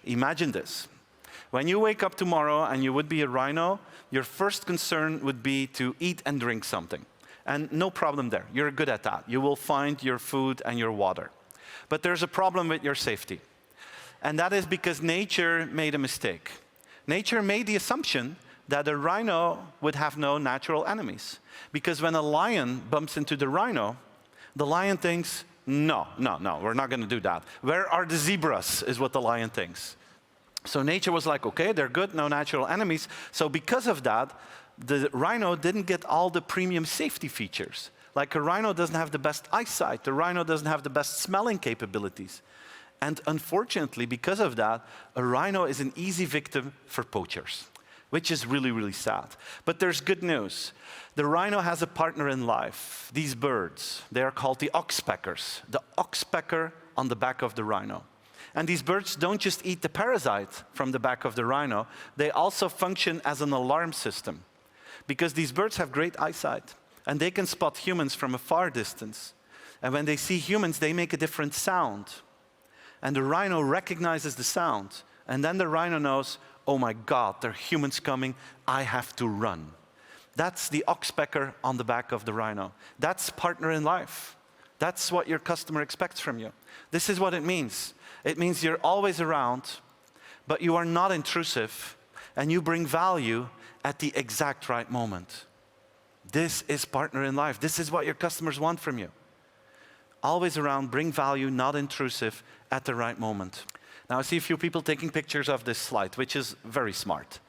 Imagine this. When you wake up tomorrow and you would be a rhino, your first concern would be to eat and drink something. And no problem there. You're good at that. You will find your food and your water. But there's a problem with your safety. And that is because nature made a mistake. Nature made the assumption that a rhino would have no natural enemies. Because when a lion bumps into the rhino, the lion thinks, no, we're not going to do that. Where are the zebras, is what the lion thinks. So nature was like, okay, they're good, no natural enemies. So because of that, the rhino didn't get all the premium safety features. Like a rhino doesn't have the best eyesight, the rhino doesn't have the best smelling capabilities. And unfortunately, because of that, a rhino is an easy victim for poachers, which is really, really sad. But there's good news. The rhino has a partner in life. These birds, they are called the Oxpeckers. The Oxpecker on the back of the rhino. And these birds don't just eat the parasite from the back of the rhino, they also function as an alarm system. Because these birds have great eyesight, and they can spot humans from a far distance. And when they see humans, they make a different sound. And the rhino recognizes the sound. And then the rhino knows, oh my God, there are humans coming, I have to run. That's the Oxpecker on the back of the rhino. That's partner in life. That's what your customer expects from you. This is what it means. It means you're always around, but you are not intrusive, and you bring value at the exact right moment. This is partner in life. This is what your customers want from you. Always around, bring value, not intrusive, at the right moment. Now I see a few people taking pictures of this slide, which is very smart.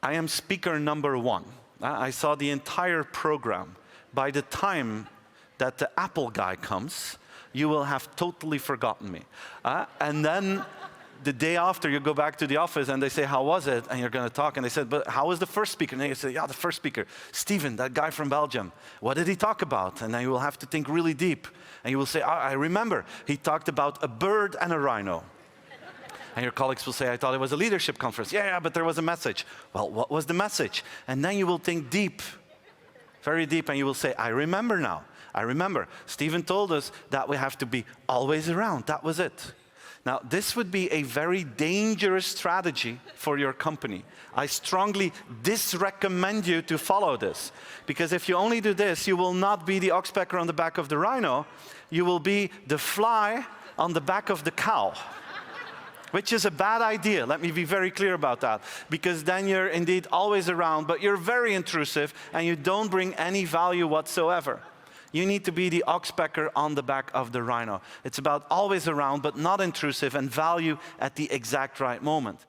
I am speaker number 1. I saw the entire program. By the time that the Apple guy comes, you will have totally forgotten me. And then the day after, you go back to the office and they say, how was it? And you're going to talk. And they said, but how was the first speaker? And they say, yeah, the first speaker, Steven, that guy from Belgium. What did he talk about? And then you will have to think really deep. And you will say, I remember. He talked about a bird and a rhino. And your colleagues will say, I thought it was a leadership conference. Yeah, but there was a message. Well, what was the message? And then you will think deep, very deep, and you will say, I remember now. I remember. Steven told us that we have to be always around. That was it. Now, this would be a very dangerous strategy for your company. I strongly disrecommend you to follow this. Because if you only do this, you will not be the Oxpecker on the back of the rhino. You will be the fly on the back of the cow. Which is a bad idea. Let me be very clear about that. Because then you're indeed always around, but you're very intrusive and you don't bring any value whatsoever. You need to be the Oxpecker on the back of the rhino. It's about always around, but not intrusive, and value at the exact right moment.